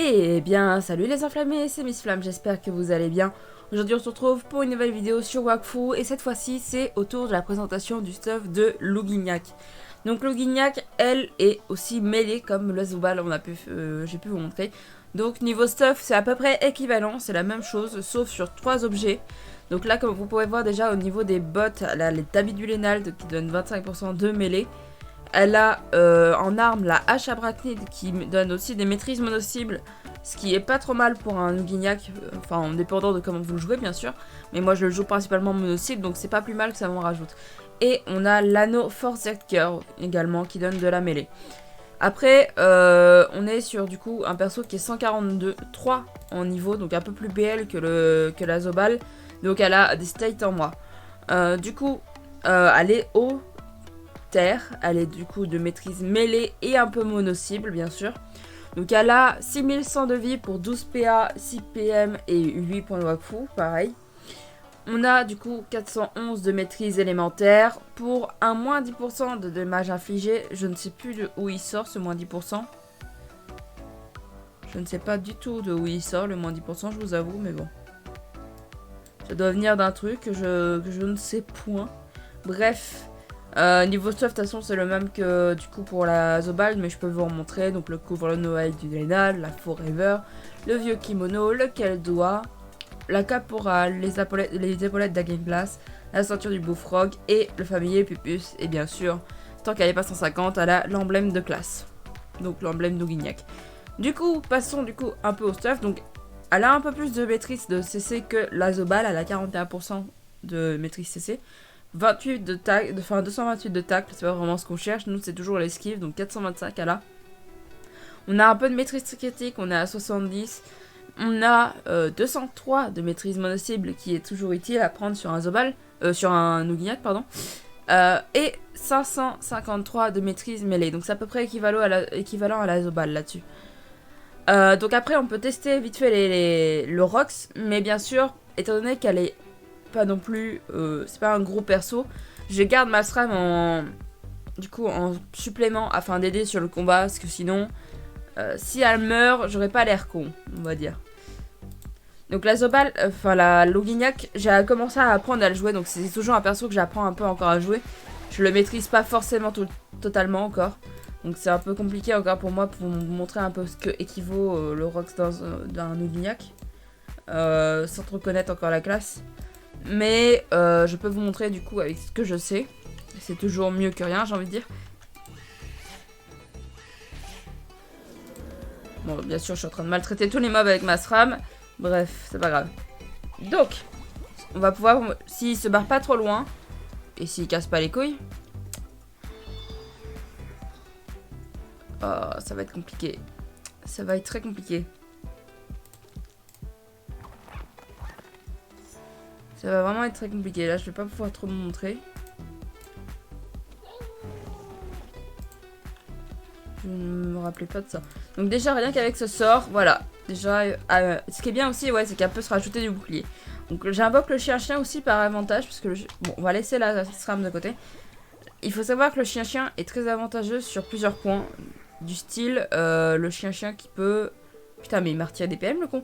Eh bien, salut les enflammés, c'est Miss Flamme, j'espère que vous allez bien. Aujourd'hui on se retrouve pour une nouvelle vidéo sur Wakfu et cette fois-ci c'est autour de la présentation du stuff de Lougignac. Donc Lougignac, elle est aussi mêlée comme le Zobal, j'ai pu vous montrer. Donc niveau stuff c'est à peu près équivalent, c'est la même chose sauf sur 3 objets. Donc là comme vous pouvez voir déjà au niveau des bottes, elle a les tabis du Lénald qui donnent 25% de mêlée. Elle a en arme la hache arachnide qui donne aussi des maîtrises mono-cibles, ce qui est pas trop mal pour un Lougignac, enfin en dépendant de comment vous le jouez bien sûr, mais moi je le joue principalement mono-cible donc c'est pas plus mal que ça m'en rajoute. Et on a l'anneau Force Cœur également qui donne de la mêlée. Après on est sur du coup un perso qui est 142, 3 en niveau, donc un peu plus BL que la Zobal, donc elle a des states en moi. Du coup elle est haut terre, elle est du coup de maîtrise mêlée et un peu mono-cible bien sûr. Donc elle a 6100 de vie pour 12 PA, 6 PM et 8 points de Wakfu, pareil. On a du coup 411 de maîtrise élémentaire pour un moins 10% de dommages infligés. Je ne sais plus de où il sort ce moins 10%. Je ne sais pas du tout de où il sort le moins 10%, je vous avoue, mais bon. Ça doit venir d'un truc que je ne sais point. Bref. Niveau stuff, de toute façon, c'est le même que du coup pour la Zobal, mais je peux vous remontrer. Donc le couvre Noël du Lénald, la Forever, le vieux kimono, le Keldoa, la caporale, les épaulettes d'Agenglass, la ceinture du Bullfrog et le familier Pupus. Et bien sûr, tant qu'elle n'est pas 150, elle a l'emblème de classe. Donc l'emblème d'Ougignac. Du coup, passons du coup un peu au stuff. Donc elle a un peu plus de maîtrise de CC que la Zobal, elle a 41% de maîtrise CC. 28 de tac, enfin 228 de tacle, c'est pas vraiment ce qu'on cherche, nous c'est toujours l'esquive, donc 425 à là. On a un peu de maîtrise critique, on est à 70. On a 203 de maîtrise mono-cible qui est toujours utile à prendre sur un Zobal, sur un Lougignac, pardon. Et 553 de maîtrise mêlée, donc c'est à peu près équivalent à la Zobal là-dessus. Donc après on peut tester vite fait le Rox, mais bien sûr, étant donné qu'elle est pas non plus, c'est pas un gros perso, je garde ma SRAM en supplément afin d'aider sur le combat, parce que sinon si elle meurt j'aurais pas l'air con, on va dire. Donc la Zobal, enfin la Lougignac, j'ai commencé à apprendre à le jouer, donc c'est toujours un perso que j'apprends un peu encore à jouer. Je le maîtrise pas forcément totalement encore, donc c'est un peu compliqué encore pour moi pour vous montrer un peu ce que équivaut le Rox d'un Lougignac, sans trop connaître encore la classe. Mais je peux vous montrer du coup avec ce que je sais. C'est toujours mieux que rien, j'ai envie de dire. Bon, bien sûr, je suis en train de maltraiter tous les mobs avec ma SRAM. Bref, c'est pas grave. Donc, on va pouvoir, s'il se barre pas trop loin, et s'il casse pas les couilles. Oh, ça va être compliqué. Ça va être très compliqué. Ça va vraiment être très compliqué. Là, je vais pas pouvoir trop me montrer. Je ne me rappelais pas de ça. Donc déjà, rien qu'avec ce sort, voilà. Déjà, ce qui est bien aussi, ouais, c'est qu'elle peut se rajouter du bouclier. Donc j'invoque le chien-chien aussi par avantage, parce que bon, on va laisser la SRAM de côté. Il faut savoir que le chien-chien est très avantageux sur plusieurs points. Du style, le chien-chien qui peut... Putain, mais il m'a retiré des PM, le con.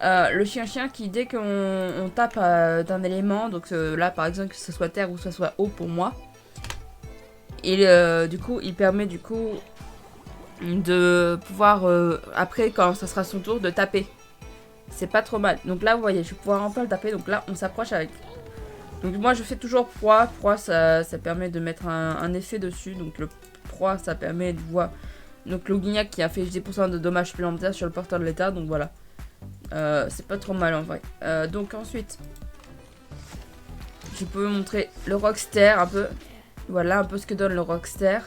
Le chien-chien qui, dès qu'on tape d'un élément, donc là par exemple que ce soit terre ou que ce soit eau pour moi, et du coup il permet du coup de pouvoir après quand ça sera son tour de taper. C'est pas trop mal. Donc là vous voyez, je vais pouvoir enfin le taper, donc là on s'approche avec. Donc moi je fais toujours proie, ça permet de mettre un effet dessus, donc le proie ça permet de voir. Donc Lougignac qui a fait 10% de dommages supplémentaires sur le porteur de l'état, donc voilà. C'est pas trop mal en vrai. Donc ensuite, je peux vous montrer le Rockster un peu. Voilà un peu ce que donne le Rockster.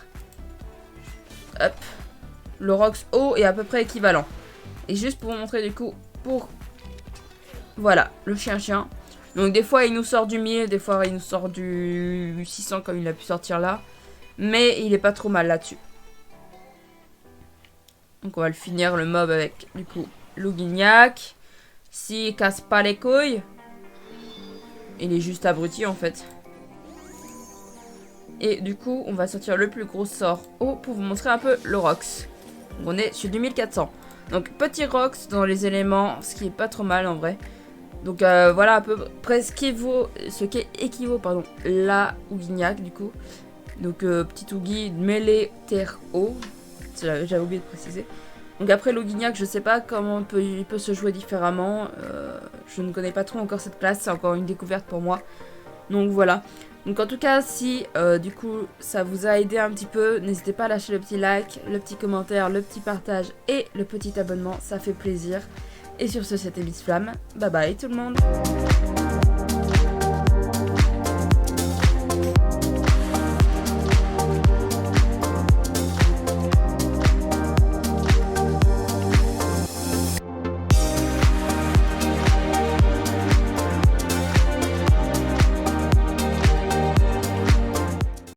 Hop. Le Rox haut est à peu près équivalent. Et juste pour vous montrer du coup, voilà, le chien-chien. Donc des fois il nous sort du 1000, des fois il nous sort du 600 comme il a pu sortir là. Mais il est pas trop mal là-dessus. Donc on va le finir le mob avec du coup Lougignac. S'il casse pas les couilles, il est juste abruti en fait. Et du coup, on va sortir le plus gros sort haut pour vous montrer un peu le Rox. On est sur du 1400. Donc petit Rox dans les éléments, ce qui est pas trop mal en vrai. Donc voilà à peu près ce qui équivaut la Ouguignac du coup. Donc petit Ougui mêlée terre eau. J'avais oublié de préciser. Donc après l'Ouguignac, je sais pas comment il peut se jouer différemment. Je ne connais pas trop encore cette classe, c'est encore une découverte pour moi. Donc voilà. Donc en tout cas, si du coup ça vous a aidé un petit peu, n'hésitez pas à lâcher le petit like, le petit commentaire, le petit partage et le petit abonnement, ça fait plaisir. Et sur ce, c'était Miss Flamme. Bye bye tout le monde.